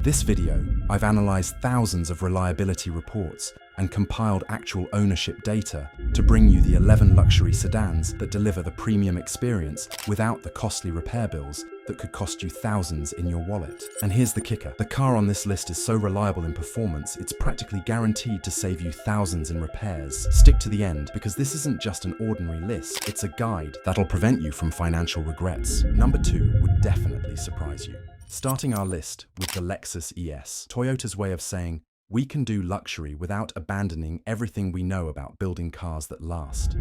This video, I've analyzed thousands of reliability reports and compiled actual ownership data to bring you the 11 luxury sedans that deliver the premium experience without the costly repair bills that could cost you thousands in your wallet. And here's the kicker. The car on this list is so reliable in performance, it's practically guaranteed to save you thousands in repairs. Stick to the end, because this isn't just an ordinary list, it's a guide that'll prevent you from financial regrets. Number 2 would definitely surprise you. Starting our list with the Lexus ES, Toyota's way of saying, we can do luxury without abandoning everything we know about building cars that last.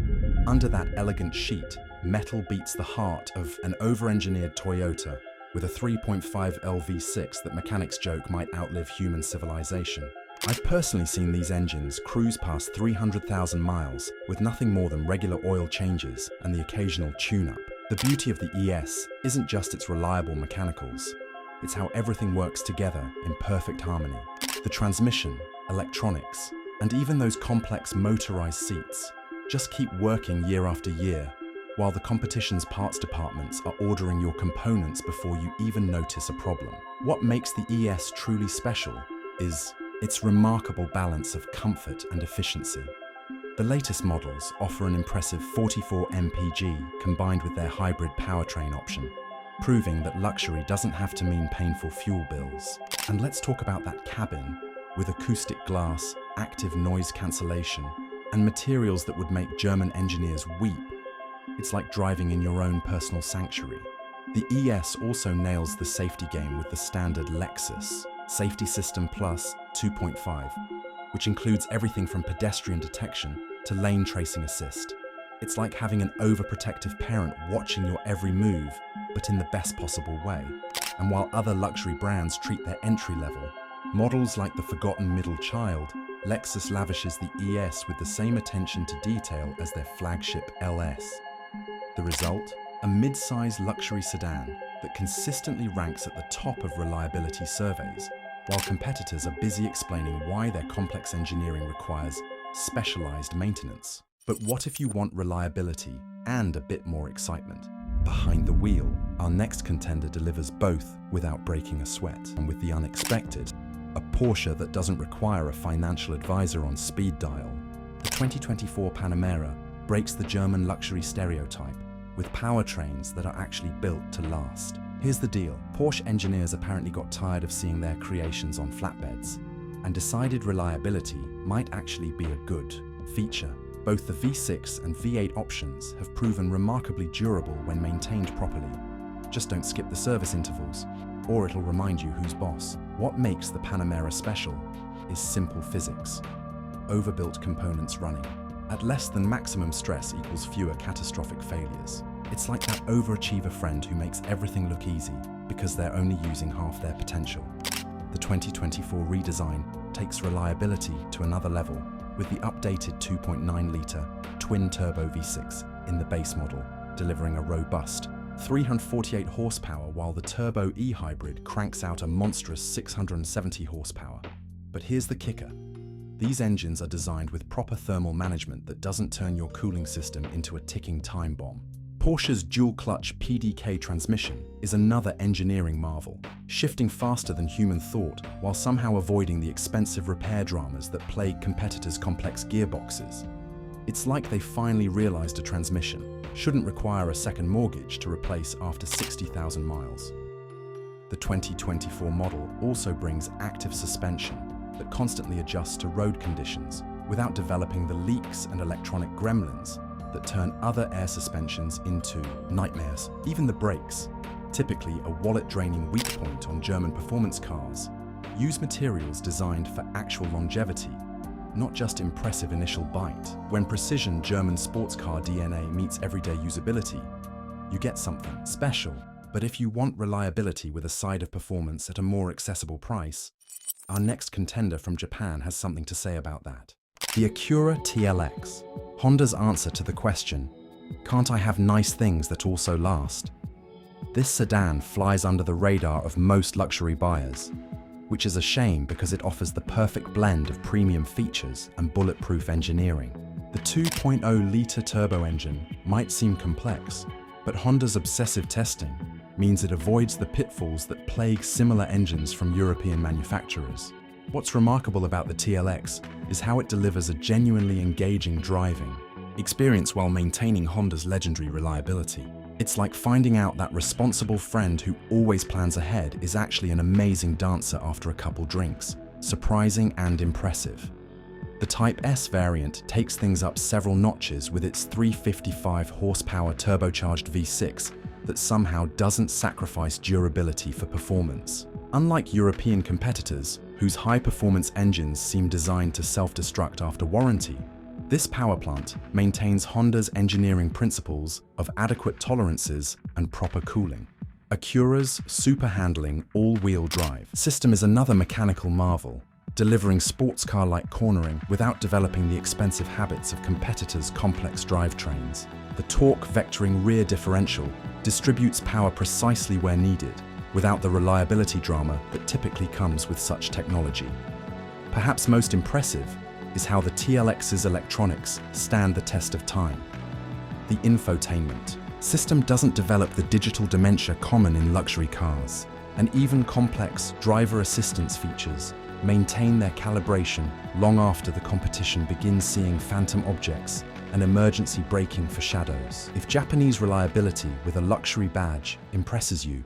Under that elegant sheet, metal beats the heart of an over-engineered Toyota with a 3.5L V6 that mechanics joke might outlive human civilization. I've personally seen these engines cruise past 300,000 miles with nothing more than regular oil changes and the occasional tune-up. The beauty of the ES isn't just its reliable mechanicals, it's how everything works together in perfect harmony. The transmission, electronics, and even those complex motorized seats just keep working year after year, while the competition's parts departments are ordering your components before you even notice a problem. What makes the ES truly special is its remarkable balance of comfort and efficiency. The latest models offer an impressive 44 mpg combined with their hybrid powertrain option, proving that luxury doesn't have to mean painful fuel bills. And let's talk about that cabin, with acoustic glass, active noise cancellation, and materials that would make German engineers weep. It's like driving in your own personal sanctuary. The ES also nails the safety game with the standard Lexus Safety System Plus 2.5, which includes everything from pedestrian detection to lane tracing assist. It's like having an overprotective parent watching your every move, but in the best possible way. And while other luxury brands treat their entry level, models like the forgotten middle child, Lexus lavishes the ES with the same attention to detail as their flagship LS. The result? A mid-size luxury sedan that consistently ranks at the top of reliability surveys, while competitors are busy explaining why their complex engineering requires specialized maintenance. But what if you want reliability and a bit more excitement? Behind the wheel, our next contender delivers both without breaking a sweat. And with the unexpected, a Porsche that doesn't require a financial advisor on speed dial. The 2024 Panamera breaks the German luxury stereotype with powertrains that are actually built to last. Here's the deal. Porsche engineers apparently got tired of seeing their creations on flatbeds and decided reliability might actually be a good feature. Both the V6 and V8 options have proven remarkably durable when maintained properly. Just don't skip the service intervals, or it'll remind you who's boss. What makes the Panamera special is simple physics. Overbuilt components running. At less than maximum stress equals fewer catastrophic failures. It's like that overachiever friend who makes everything look easy because they're only using half their potential. The 2024 redesign takes reliability to another level with the updated 2.9-litre twin-turbo V6 in the base model, delivering a robust 348 horsepower, while the Turbo E-Hybrid cranks out a monstrous 670 horsepower. But here's the kicker. These engines are designed with proper thermal management that doesn't turn your cooling system into a ticking time bomb. Porsche's dual-clutch PDK transmission is another engineering marvel, shifting faster than human thought while somehow avoiding the expensive repair dramas that plague competitors' complex gearboxes. It's like they finally realized a transmission shouldn't require a second mortgage to replace after 60,000 miles. The 2024 model also brings active suspension that constantly adjusts to road conditions without developing the leaks and electronic gremlins that turn other air suspensions into nightmares. Even the brakes, typically a wallet-draining weak point on German performance cars, use materials designed for actual longevity, not just impressive initial bite. When precision German sports car DNA meets everyday usability, you get something special. But if you want reliability with a side of performance at a more accessible price, our next contender from Japan has something to say about that. The Acura TLX, Honda's answer to the question, can't I have nice things that also last? This sedan flies under the radar of most luxury buyers, which is a shame because it offers the perfect blend of premium features and bulletproof engineering. The 2.0-litre turbo engine might seem complex, but Honda's obsessive testing means it avoids the pitfalls that plague similar engines from European manufacturers. What's remarkable about the TLX is how it delivers a genuinely engaging driving experience while maintaining Honda's legendary reliability. It's like finding out that responsible friend who always plans ahead is actually an amazing dancer after a couple drinks. Surprising and impressive. The Type S variant takes things up several notches with its 355 horsepower turbocharged V6 that somehow doesn't sacrifice durability for performance. Unlike European competitors, whose high-performance engines seem designed to self-destruct after warranty, this power plant maintains Honda's engineering principles of adequate tolerances and proper cooling. Acura's super-handling all-wheel drive system is another mechanical marvel, delivering sports car-like cornering without developing the expensive habits of competitors' complex drivetrains. The torque vectoring rear differential distributes power precisely where needed, without the reliability drama that typically comes with such technology. Perhaps most impressive is how the TLX's electronics stand the test of time. The infotainment system doesn't develop the digital dementia common in luxury cars, and even complex driver assistance features maintain their calibration long after the competition begins seeing phantom objects and emergency braking for shadows. If Japanese reliability with a luxury badge impresses you,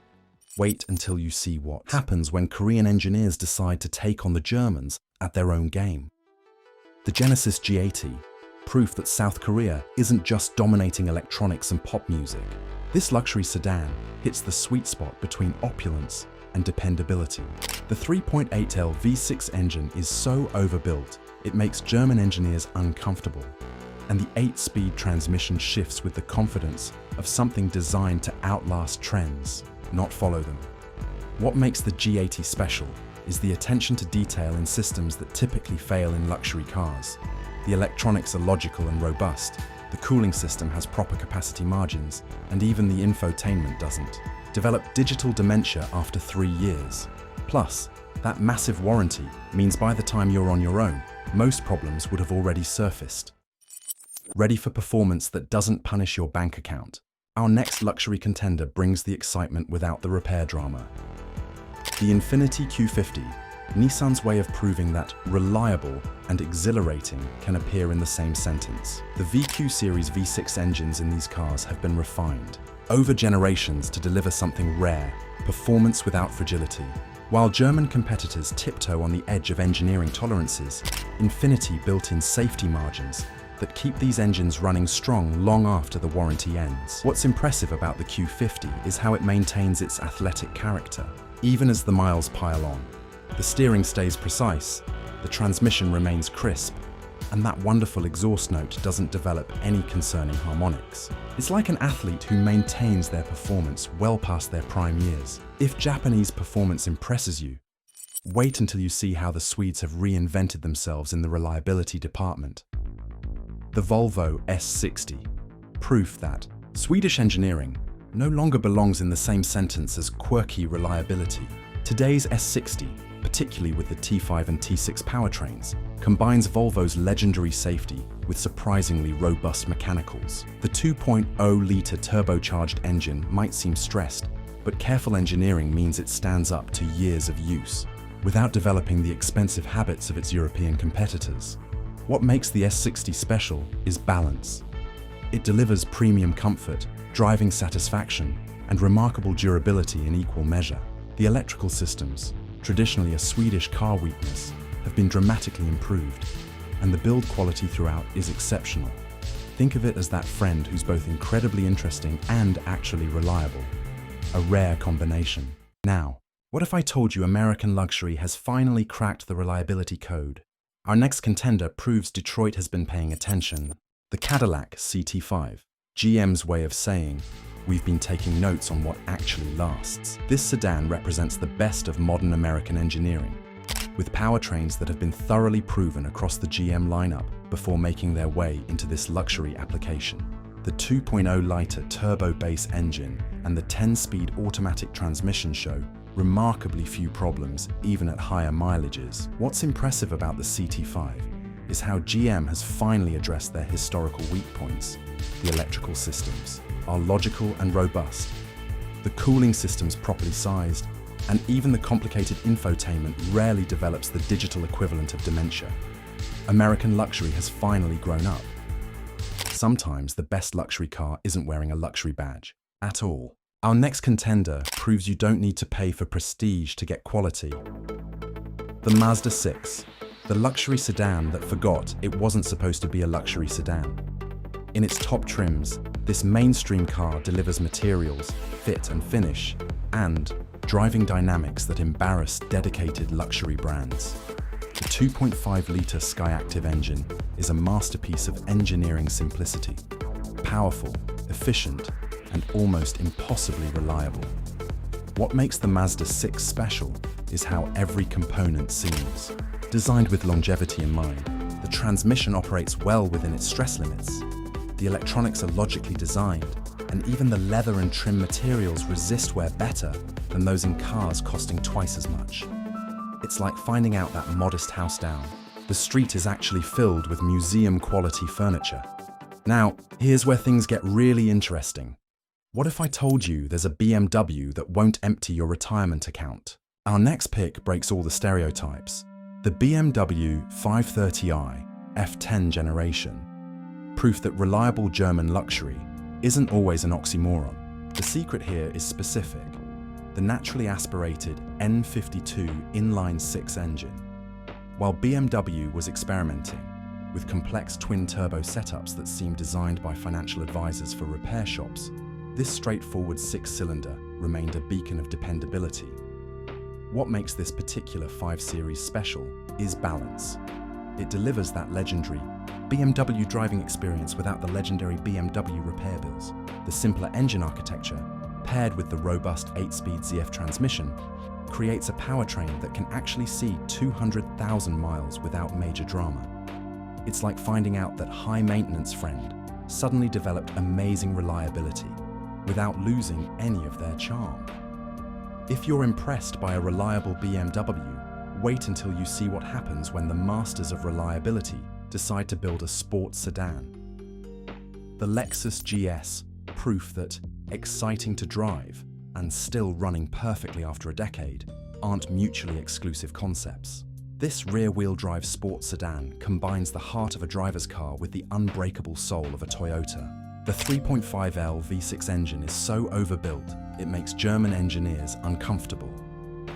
wait until you see what happens when Korean engineers decide to take on the Germans at their own game. The Genesis G80, proof that South Korea isn't just dominating electronics and pop music. This luxury sedan hits the sweet spot between opulence and dependability. The 3.8L V6 engine is so overbuilt, it makes German engineers uncomfortable. And the 8-speed transmission shifts with the confidence of something designed to outlast trends, not follow them. What makes the G80 special is the attention to detail in systems that typically fail in luxury cars. The electronics are logical and robust, the cooling system has proper capacity margins, and even the infotainment doesn't. Develop digital dementia after 3 years. Plus, that massive warranty means by the time you're on your own, most problems would have already surfaced. Ready for performance that doesn't punish your bank account? Our next luxury contender brings the excitement without the repair drama. The Infiniti Q50, Nissan's way of proving that reliable and exhilarating can appear in the same sentence. The VQ series V6 engines in these cars have been refined over generations to deliver something rare, performance without fragility. While German competitors tiptoe on the edge of engineering tolerances, Infiniti built in safety margins that keep these engines running strong long after the warranty ends. What's impressive about the Q50 is how it maintains its athletic character. Even as the miles pile on, the steering stays precise, the transmission remains crisp, and that wonderful exhaust note doesn't develop any concerning harmonics. It's like an athlete who maintains their performance well past their prime years. If Japanese performance impresses you, wait until you see how the Swedes have reinvented themselves in the reliability department. The Volvo S60, proof that Swedish engineering no longer belongs in the same sentence as quirky reliability. Today's S60, particularly with the T5 and T6 powertrains, combines Volvo's legendary safety with surprisingly robust mechanicals. The 2.0-litre turbocharged engine might seem stressed, but careful engineering means it stands up to years of use, without developing the expensive habits of its European competitors. What makes the S60 special is balance. It delivers premium comfort, driving satisfaction, and remarkable durability in equal measure. The electrical systems, traditionally a Swedish car weakness, have been dramatically improved, and the build quality throughout is exceptional. Think of it as that friend who's both incredibly interesting and actually reliable. A rare combination. Now, what if I told you American luxury has finally cracked the reliability code? Our next contender proves Detroit has been paying attention. The Cadillac CT5. GM's way of saying, we've been taking notes on what actually lasts. This sedan represents the best of modern American engineering, with powertrains that have been thoroughly proven across the GM lineup before making their way into this luxury application. The 2.0-litre turbo base engine and the 10-speed automatic transmission show remarkably few problems even at higher mileages. What's impressive about the CT5 is how GM has finally addressed their historical weak points. The electrical systems are logical and robust, The cooling system's properly sized, and even the complicated infotainment rarely develops the digital equivalent of dementia. American luxury has finally grown up. Sometimes the best luxury car isn't wearing a luxury badge at all. Our next contender proves you don't need to pay for prestige to get quality. The Mazda 6, the luxury sedan that forgot it wasn't supposed to be a luxury sedan. In its top trims, this mainstream car delivers materials, fit and finish, and driving dynamics that embarrass dedicated luxury brands. The 2.5-litre Skyactiv engine is a masterpiece of engineering simplicity, powerful, efficient, and almost impossibly reliable. What makes the Mazda 6 special is how every component seems. Designed with longevity in mind, the transmission operates well within its stress limits. The electronics are logically designed, and even the leather and trim materials resist wear better than those in cars costing twice as much. It's like finding out that modest house down the street is actually filled with museum-quality furniture. Now, here's where things get really interesting. What if I told you there's a BMW that won't empty your retirement account? Our next pick breaks all the stereotypes. The BMW 530i F10 generation. Proof that reliable German luxury isn't always an oxymoron. The secret here is specific. The naturally aspirated N52 inline-six engine. While BMW was experimenting with complex twin-turbo setups that seemed designed by financial advisors for repair shops, this straightforward six-cylinder remained a beacon of dependability. What makes this particular 5 Series special is balance. It delivers that legendary BMW driving experience without the legendary BMW repair bills. The simpler engine architecture, paired with the robust 8-speed ZF transmission, creates a powertrain that can actually see 200,000 miles without major drama. It's like finding out that high-maintenance friend suddenly developed amazing reliability without losing any of their charm. If you're impressed by a reliable BMW, wait until you see what happens when the masters of reliability decide to build a sports sedan. The Lexus GS, proof that exciting to drive and still running perfectly after a decade aren't mutually exclusive concepts. This rear-wheel drive sports sedan combines the heart of a driver's car with the unbreakable soul of a Toyota. The 3.5L V6 engine is so overbuilt it makes German engineers uncomfortable.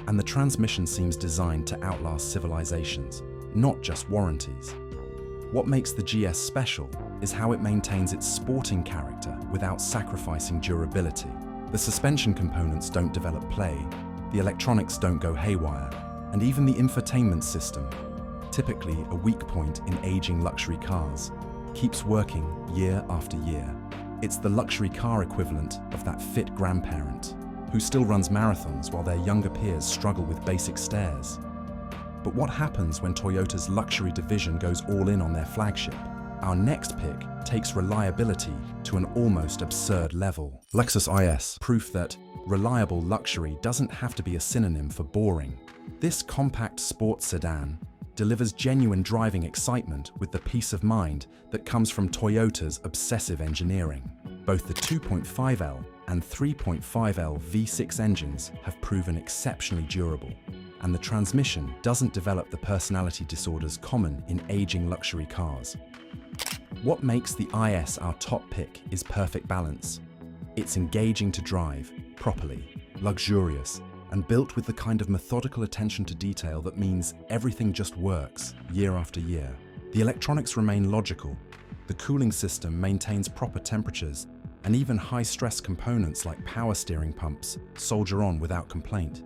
And the transmission seems designed to outlast civilizations, not just warranties. What makes the GS special is how it maintains its sporting character without sacrificing durability. The suspension components don't develop play, the electronics don't go haywire, and even the infotainment system, typically a weak point in aging luxury cars, keeps working year after year. It's the luxury car equivalent of that fit grandparent who still runs marathons while their younger peers struggle with basic stairs. But what happens when Toyota's luxury division goes all in on their flagship? Our next pick takes reliability to an almost absurd level. Lexus IS, proof that reliable luxury doesn't have to be a synonym for boring. This compact sports sedan delivers genuine driving excitement with the peace of mind that comes from Toyota's obsessive engineering. Both the 2.5L and 3.5L V6 engines have proven exceptionally durable, and the transmission doesn't develop the personality disorders common in aging luxury cars. What makes the IS our top pick is perfect balance. It's engaging to drive, properly, luxurious, and built with the kind of methodical attention to detail that means everything just works year after year. The electronics remain logical, the cooling system maintains proper temperatures, and even high-stress components like power steering pumps soldier on without complaint.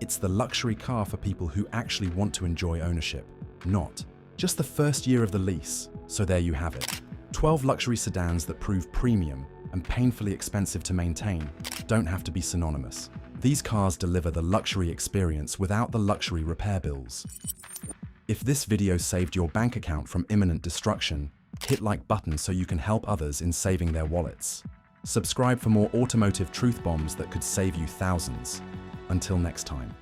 It's the luxury car for people who actually want to enjoy ownership, not just the first year of the lease. So there you have it. 12 luxury sedans that prove premium and painfully expensive to maintain don't have to be synonymous. These cars deliver the luxury experience without the luxury repair bills. If this video saved your bank account from imminent destruction, hit like button so you can help others in saving their wallets. Subscribe for more automotive truth bombs that could save you thousands. Until next time.